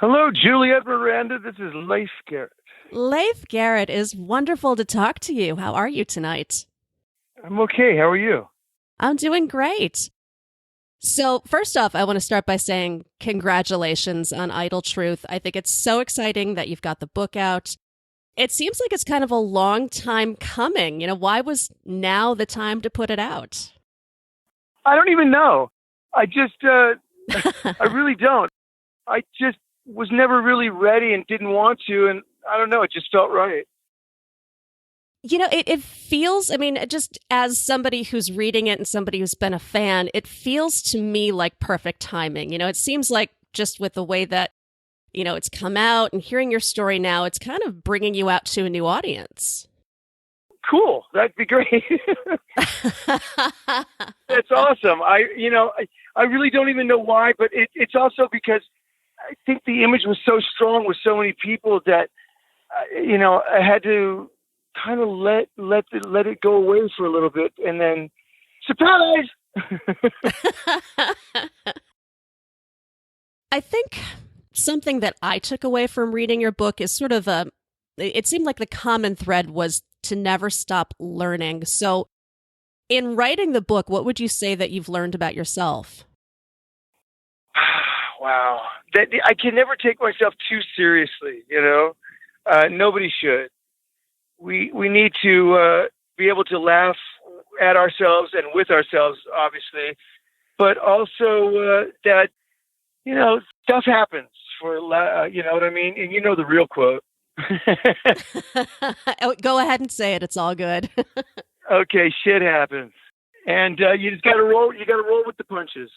Hello, Juliette, Miranda. This is Leif Garrett. Leif Garrett, is wonderful to talk to you. How are you tonight? I'm okay. How are you? I'm doing great. So, first off, I want to start by saying congratulations on Idle Truth. I think it's so exciting that you've got the book out. It seems like it's kind of a long time coming. Why was now the time to put it out? I don't even know. I just, I really don't. I just was never really ready and didn't want to. And I don't know. It just felt right. It feels, just as somebody who's reading it and somebody who's been a fan, it feels to me like perfect timing. It seems like just with the way that, it's come out and hearing your story now, it's kind of bringing you out to a new audience. Cool. That'd be great. That's awesome. I really don't even know why, but it's also because I think the image was so strong with so many people that, I had to kind of let it go away for a little bit, and then surprise. I think something that I took away from reading your book is sort of it seemed like the common thread was to never stop learning. So in writing the book, what would you say that you've learned about yourself? Wow. I can never take myself too seriously, nobody should. We need to be able to laugh at ourselves and with ourselves, obviously, but also that, stuff happens you know what I mean? And you know the real quote. Go ahead and say it. It's all good. Okay, shit happens. And you just got to roll. You got to roll with the punches.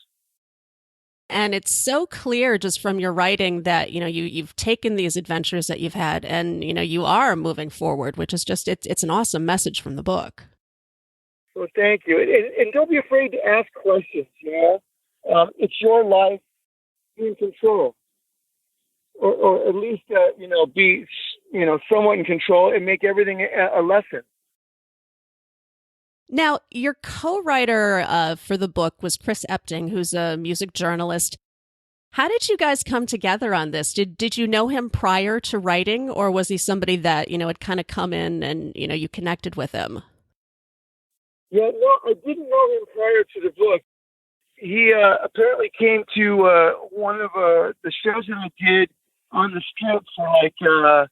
And it's so clear just from your writing that, you've taken these adventures that you've had and, you are moving forward, which is just, it's an awesome message from the book. Well, thank you. And don't be afraid to ask questions, it's your life. Be in control. Or at least, be, somewhat in control and make everything a lesson. Now, your co-writer for the book was Chris Epting, who's a music journalist. How did you guys come together on this? Did you know him prior to writing, or was he somebody that, had kind of come in and, you connected with him? Yeah, no, I didn't know him prior to the book. He apparently came to one of the shows that I did on the Strip for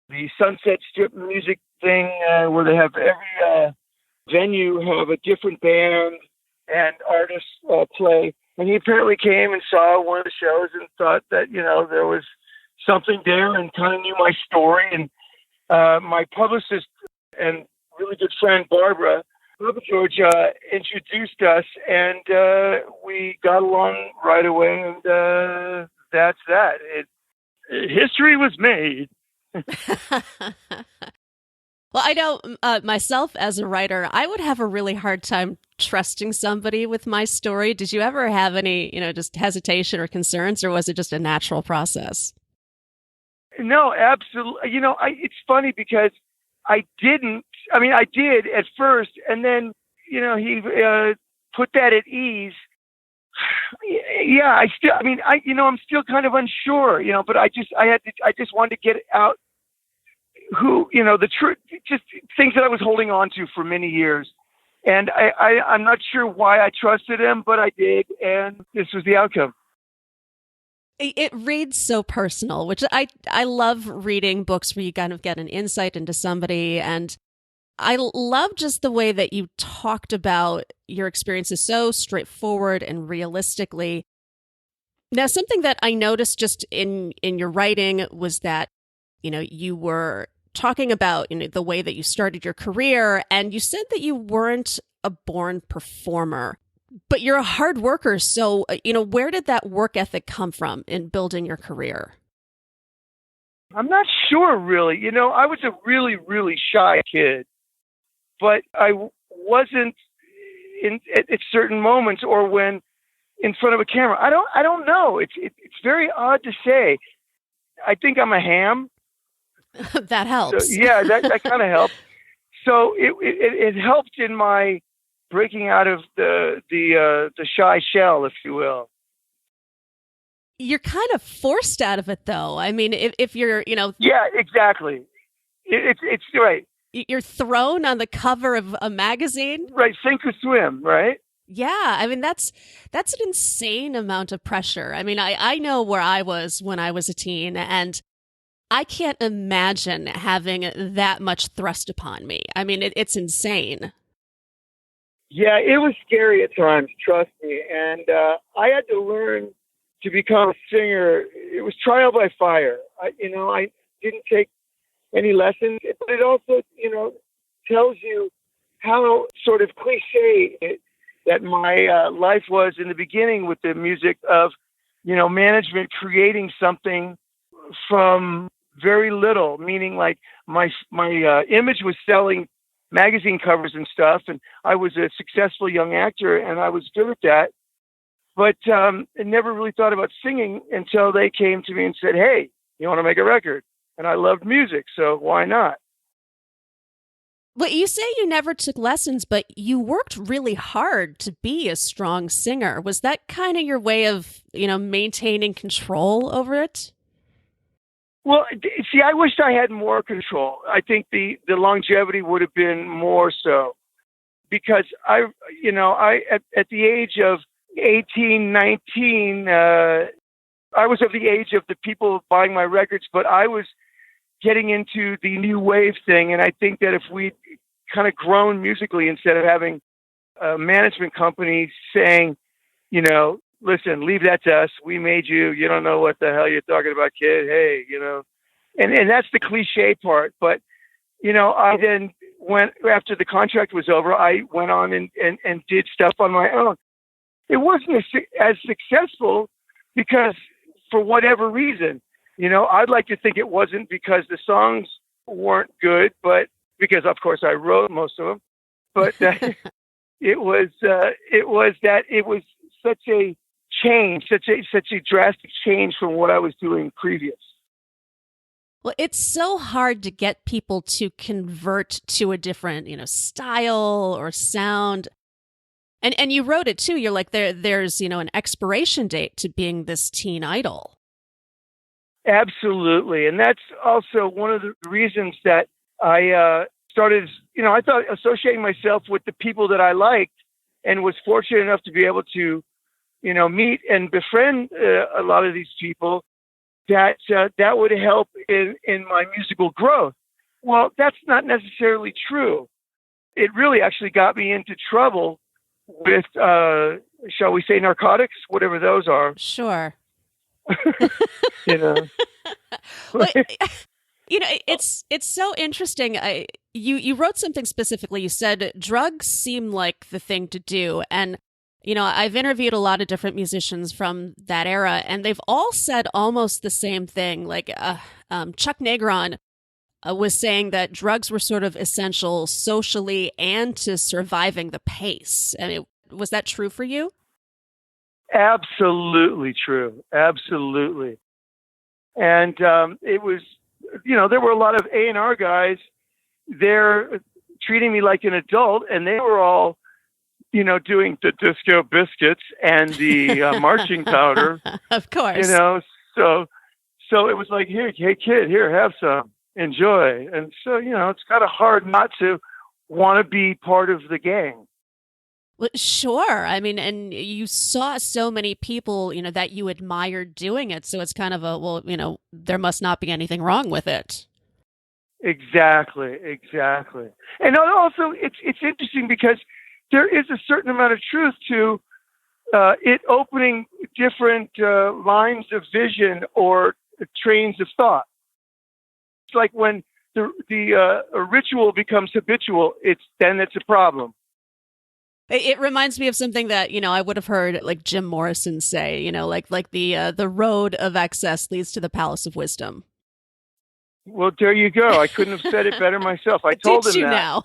the Sunset Strip music thing where they have every venue have a different band and artists play. And he apparently came and saw one of the shows and thought that, there was something there and kind of knew my story. And my publicist and really good friend, Barbara George, introduced us, and we got along right away, and that's that. History was made. Well, I know myself as a writer, I would have a really hard time trusting somebody with my story. Did you ever have any, just hesitation or concerns, or was it just a natural process? No, absolutely. It's funny because I didn't. I did at first, and then, he put that at ease. Yeah, I'm still kind of unsure, but I just wanted to get out the truth, just things that I was holding on to for many years. And I'm not sure why I trusted him, but I did. And this was the outcome. It reads so personal, which I love reading books where you kind of get an insight into somebody. And I love just the way that you talked about your experiences so straightforward and realistically. Now, something that I noticed just in your writing was that, you were talking about, the way that you started your career, and you said that you weren't a born performer, but you're a hard worker. So, where did that work ethic come from in building your career? I'm not sure, really. I was a really, really shy kid, but I wasn't at certain moments or when in front of a camera. I don't know. It's very odd to say. I think I'm a ham. That helps. So, yeah, that kind of helped. So it helped in my breaking out of the shy shell, if you will. You're kind of forced out of it, though. I mean, if you're, Yeah, exactly. It's right. you're thrown on the cover of a magazine. Right, sink or swim, right? Yeah, I mean that's an insane amount of pressure. I mean, I know where I was when I was a teen, and I can't imagine having that much thrust upon me. I mean, it's insane. Yeah, it was scary at times, trust me. And I had to learn to become a singer. It was trial by fire. I didn't take any lessons, but it also, tells you how sort of cliche that my life was in the beginning with the music of, management creating something from very little, meaning like my image was selling magazine covers and stuff, and I was a successful young actor, and I was good at that. But I never really thought about singing until they came to me and said, "Hey, you want to make a record?" And I loved music, so why not? Well, you say you never took lessons, but you worked really hard to be a strong singer. Was that kind of your way of, maintaining control over it? Well, see, I wished I had more control. I think the longevity would have been more so because at the age of 18, 19, I was of the age of the people buying my records, but I was getting into the new wave thing. And I think that if we'd kind of grown musically instead of having a management company saying, listen, leave that to us. We made you. You don't know what the hell you're talking about, kid. Hey, and that's the cliche part. But, I then went, after the contract was over, I went on and did stuff on my own. It wasn't as successful because for whatever reason, I'd like to think it wasn't because the songs weren't good, but because of course I wrote most of them, but it was such a change, such a drastic change from what I was doing previous. Well, it's so hard to get people to convert to a different, style or sound. And you wrote it too. You're like, there's, an expiration date to being this teen idol. Absolutely. And that's also one of the reasons that I started, I thought associating myself with the people that I liked and was fortunate enough to be able to, meet and befriend a lot of these people that would help in my musical growth. Well, that's not necessarily true. It really actually got me into trouble with, shall we say, narcotics, whatever those are. Sure. Well, it's so interesting. You wrote something specifically. You said drugs seem like the thing to do, and I've interviewed a lot of different musicians from that era, and they've all said almost the same thing. Like Chuck Negron was saying that drugs were sort of essential socially and to surviving the pace. I mean, was that true for you? Absolutely true. Absolutely. And it was, there were a lot of A&R guys there treating me like an adult, and they were all, doing the disco biscuits and the marching powder. Of course. So it was like, hey kid, here, have some, enjoy. And so, it's kind of hard not to want to be part of the gang. Well, sure. I mean, and you saw so many people, that you admired doing it. So it's kind of there must not be anything wrong with it. Exactly. And also, it's interesting because there is a certain amount of truth to it opening different lines of vision or trains of thought. It's like when the ritual becomes habitual, it's a problem. It reminds me of something that, I would have heard like Jim Morrison say, like the road of excess leads to the palace of wisdom. Well, there you go. I couldn't have said it better myself. I told him that. Now?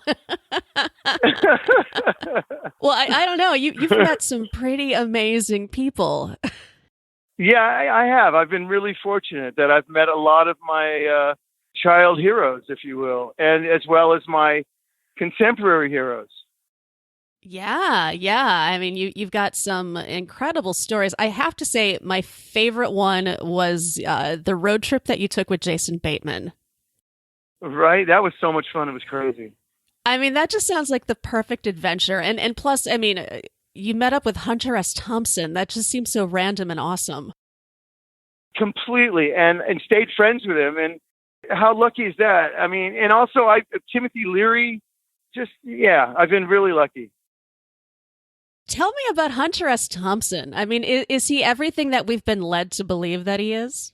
Well, I don't know. You've met some pretty amazing people. Yeah, I have. I've been really fortunate that I've met a lot of my child heroes, if you will, and as well as my contemporary heroes. Yeah, yeah. I mean, you've got some incredible stories. I have to say, my favorite one was the road trip that you took with Jason Bateman. Right? That was so much fun. It was crazy. I mean, that just sounds like the perfect adventure. And plus, I mean, you met up with Hunter S. Thompson. That just seems so random and awesome. Completely. And stayed friends with him. And how lucky is that? I mean, and also Timothy Leary, just, yeah, I've been really lucky. Tell me about Hunter S. Thompson. I mean, is he everything that we've been led to believe that he is?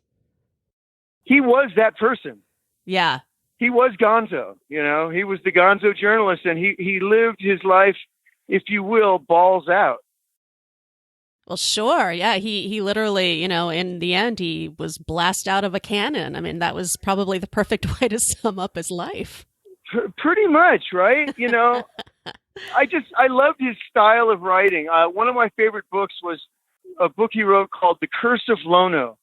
He was that person. Yeah. He was Gonzo, he was the Gonzo journalist, and he lived his life, if you will, balls out. Well, sure. Yeah. He literally, in the end, he was blasted out of a cannon. I mean, that was probably the perfect way to sum up his life. Pretty much, right? I loved his style of writing. One of my favorite books was a book he wrote called The Curse of Lono.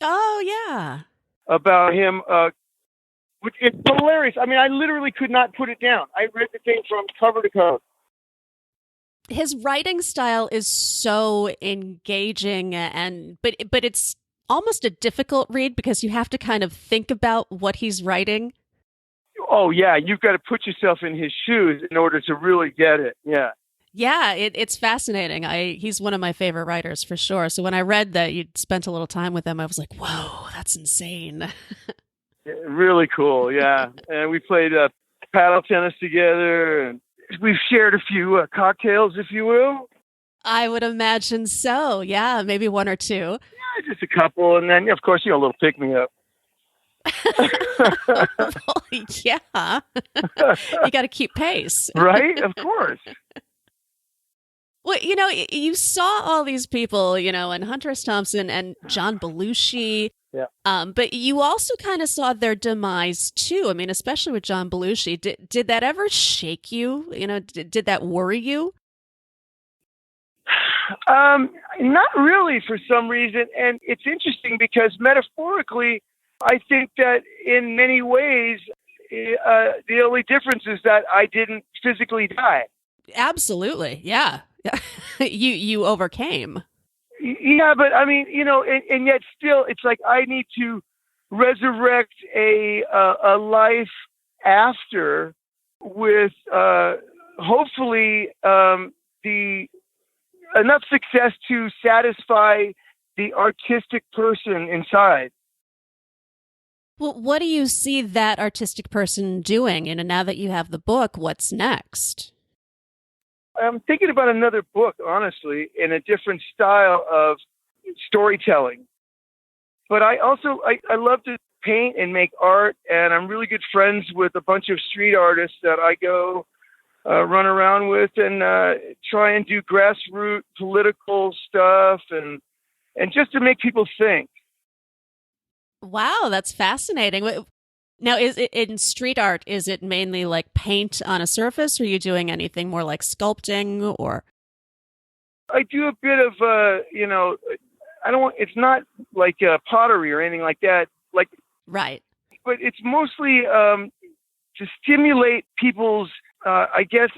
Oh, yeah. About him, which is hilarious. I mean, I literally could not put it down. I read the thing from cover to cover. His writing style is so engaging, but it's almost a difficult read because you have to kind of think about what he's writing. Oh, yeah. You've got to put yourself in his shoes in order to really get it. Yeah. Yeah, it's fascinating. He's one of my favorite writers for sure. So when I read that you'd spent a little time with him, I was like, whoa, that's insane. Really cool, yeah. And we played paddle tennis together, and we've shared a few cocktails, if you will. I would imagine so. Yeah, maybe one or two. Yeah, just a couple, and then, of course, a little pick-me-up. Yeah. You got to keep pace. Right? Of course. Well, you saw all these people, and Hunter S. Thompson and John Belushi. Yeah. But you also kind of saw their demise too. I mean, especially with John Belushi. Did that ever shake you? Did that worry you? Not really, for some reason. And it's interesting because metaphorically, I think that in many ways, the only difference is that I didn't physically die. Absolutely. Yeah. You overcame. Yeah, but I mean, and yet still, it's like I need to resurrect a life after with hopefully the enough success to satisfy the artistic person inside. Well, what do you see that artistic person doing? Now that you have the book, what's next? I'm thinking about another book, honestly, in a different style of storytelling. But I also, I love to paint and make art, and I'm really good friends with a bunch of street artists that I go run around with and try and do grassroots political stuff and just to make people think. Wow, that's fascinating. Now, is it in street art? Is it mainly like paint on a surface, or are you doing anything more like sculpting? Or I do a bit of, I don't want. It's not like pottery or anything like that. Like right, but it's mostly to stimulate people's, I guess,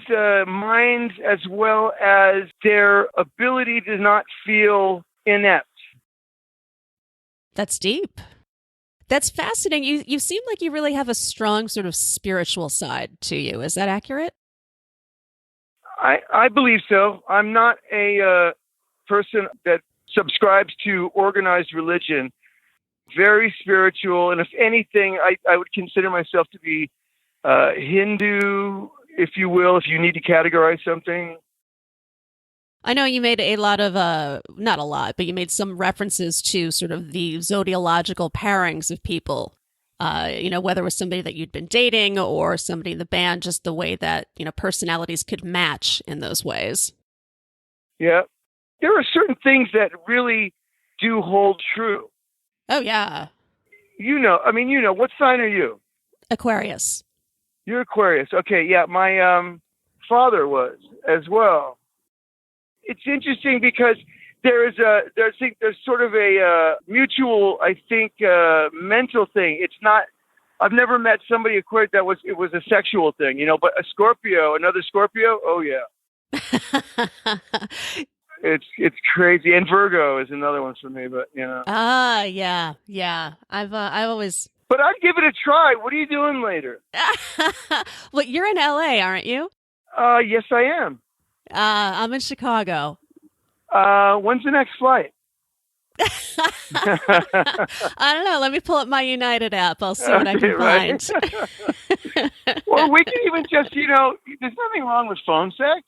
minds as well as their ability to not feel inept. That's deep. That's fascinating. You seem like you really have a strong sort of spiritual side to you. Is that accurate? I believe so. I'm not a person that subscribes to organized religion. Very spiritual. And if anything, I would consider myself to be Hindu, if you will, if you need to categorize something. I know you made a lot of, not a lot, but you made some references to sort of the zodiological pairings of people, whether it was somebody that you'd been dating or somebody in the band, just the way that, personalities could match in those ways. Yeah. There are certain things that really do hold true. Oh, yeah. What sign are you? Aquarius. You're Aquarius. Okay, yeah. My father was as well. It's interesting because there's sort of a mutual, I think, mental thing. It's not. I've never met somebody Aquarius it was a sexual thing, but a Scorpio, another Scorpio. Oh yeah. It's crazy. And Virgo is another one for me, but Yeah. I've always. But I'd give it a try. What are you doing later? Well, you're in LA, aren't you? Yes, I am. I'm in Chicago. When's the next flight? I don't know. Let me pull up my United app. I'll see what I can find. Or we can even just, there's nothing wrong with phone sex.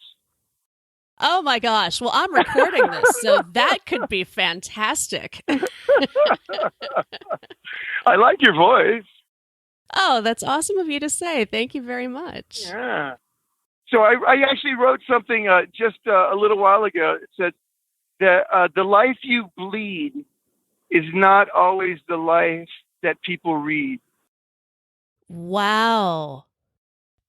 Oh my gosh. Well, I'm recording this, so that could be fantastic. I like your voice. Oh, that's awesome of you to say. Thank you very much. Yeah. So I actually wrote something just a little while ago. It said that the life you bleed is not always the life that people read. Wow.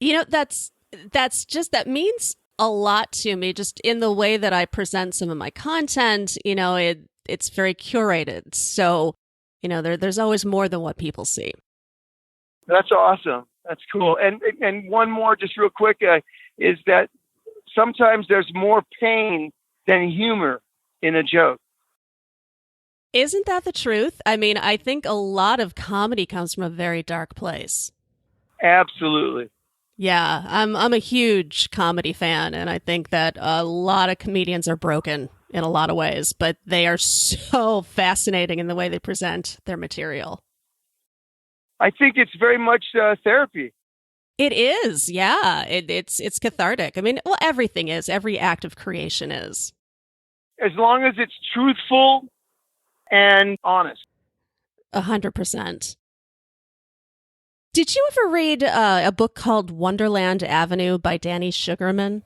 That means a lot to me, just in the way that I present some of my content. It's very curated. So, there's always more than what people see. That's awesome. That's cool. And one more, just real quick, is that sometimes there's more pain than humor in a joke. Isn't that the truth? I mean, I think a lot of comedy comes from a very dark place. Absolutely. Yeah, I'm a huge comedy fan, and I think that a lot of comedians are broken in a lot of ways, but they are so fascinating in the way they present their material. I think it's very much therapy. It is, yeah. It's cathartic. I mean, well, everything is. Every act of creation is. As long as it's truthful and honest. 100%. Did you ever read a book called Wonderland Avenue by Danny Sugarman?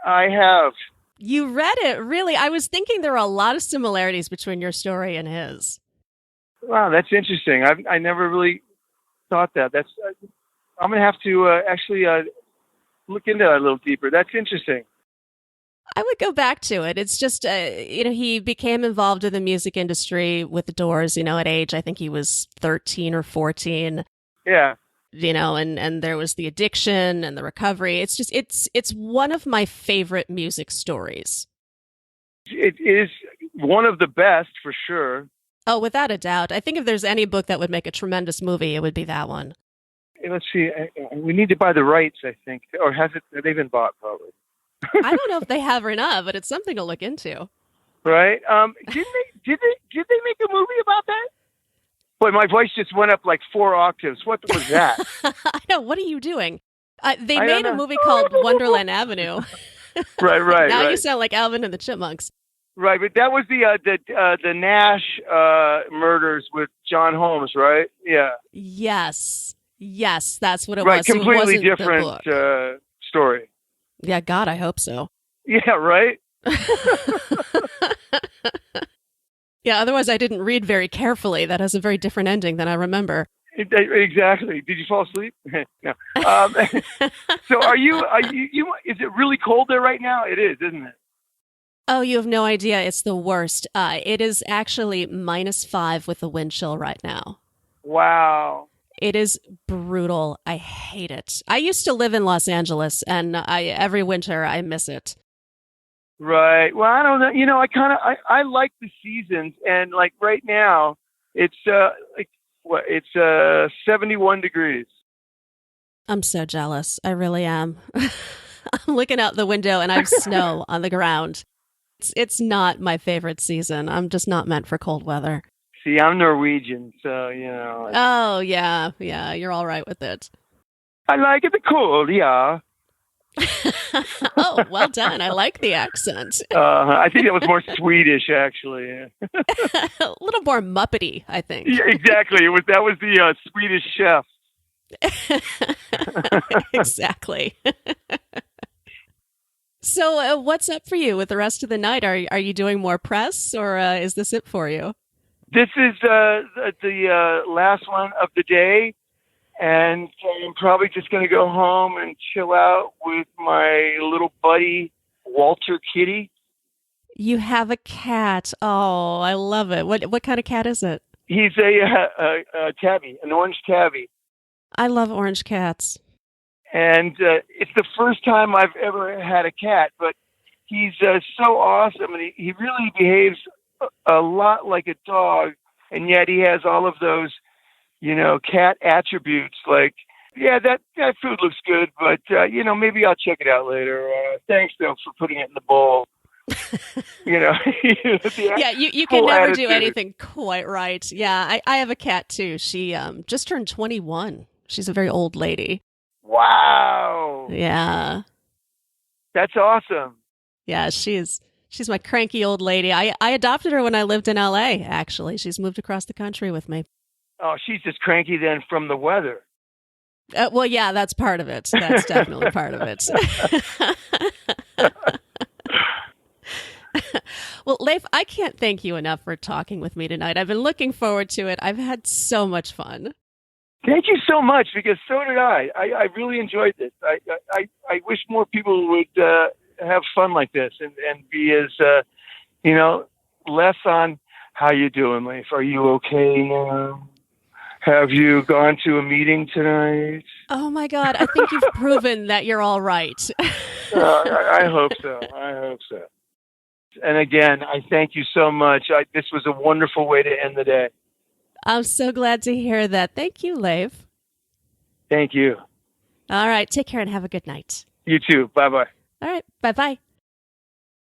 I have. You read it, really? I was thinking there were a lot of similarities between your story and his. Wow, that's interesting. I never really thought that. I'm going to have to actually look into that a little deeper. That's interesting. I would go back to it. It's just, he became involved in the music industry with the Doors, at age, I think he was 13 or 14. Yeah. And there was the addiction and the recovery. It's just, it's one of my favorite music stories. It is one of the best, for sure. Oh, without a doubt. I think if there's any book that would make a tremendous movie, it would be that one. Let's see. We need to buy the rights, I think. Or have they been bought, probably? I don't know if they have or not, but it's something to look into. Right? Did they make a movie about that? Boy, my voice just went up like 4 octaves. What was that? I know. What are you doing? They made a movie called Wonderland Avenue. Right. Now right. you sound like Alvin and the Chipmunks. Right, but that was the Nash murders with John Holmes, right? Yeah. Yes, that's what it right, was. Right, completely it different story. Yeah, God, I hope so. Yeah, right? Yeah, otherwise I didn't read very carefully. That has a very different ending than I remember. Exactly. Did you fall asleep? No. So are you, is it really cold there right now? It is, isn't it? Oh, you have no idea. It's the worst. It is actually -5 with the wind chill right now. Wow. It is brutal. I hate it. I used to live in Los Angeles, and every winter I miss it. Right. Well, I don't know. I like the seasons, and like right now, it's it's 71 degrees. I'm so jealous. I really am. I'm looking out the window, and I have snow on the ground. It's not my favorite season. I'm just not meant for cold weather. See, I'm Norwegian, so, Oh, yeah, you're all right with it. I like it the cold, yeah. Oh, well done. I like the accent. I think it was more Swedish, actually. A little more Muppety, I think. Yeah, exactly. That was the Swedish chef. Exactly. So what's up for you with the rest of the night? Are you doing more press, or is this it for you? This is the last one of the day, and I'm probably just going to go home and chill out with my little buddy, Walter Kitty. You have a cat. Oh, I love it. What kind of cat is it? He's a tabby, an orange tabby. I love orange cats. And it's the first time I've ever had a cat, but he's so awesome, and he really behaves a lot like a dog, and yet he has all of those, cat attributes. Like, yeah, that food looks good, but maybe I'll check it out later. Thanks though for putting it in the bowl. Yeah, you can never do anything quite right. Yeah, I have a cat too. She just turned 21. She's a very old lady. Wow. Yeah. That's awesome. Yeah, she's my cranky old lady. I adopted her when I lived in LA, actually. She's moved across the country with me. Oh, she's just cranky then from the weather. Well, yeah, that's part of it. That's definitely part of it. Well, Leif, I can't thank you enough for talking with me tonight. I've been looking forward to it. I've had so much fun. Thank you so much, because so did I. I really enjoyed this. I wish more people would have fun like this and be as, less on how you doing, Leif. Are you okay now? Have you gone to a meeting tonight? Oh, my God. I think you've proven that you're all right. I hope so. I hope so. And again, I thank you so much. This was a wonderful way to end the day. I'm so glad to hear that. Thank you, Leif. Thank you. All right. Take care and have a good night. You too. Bye-bye. All right. Bye-bye.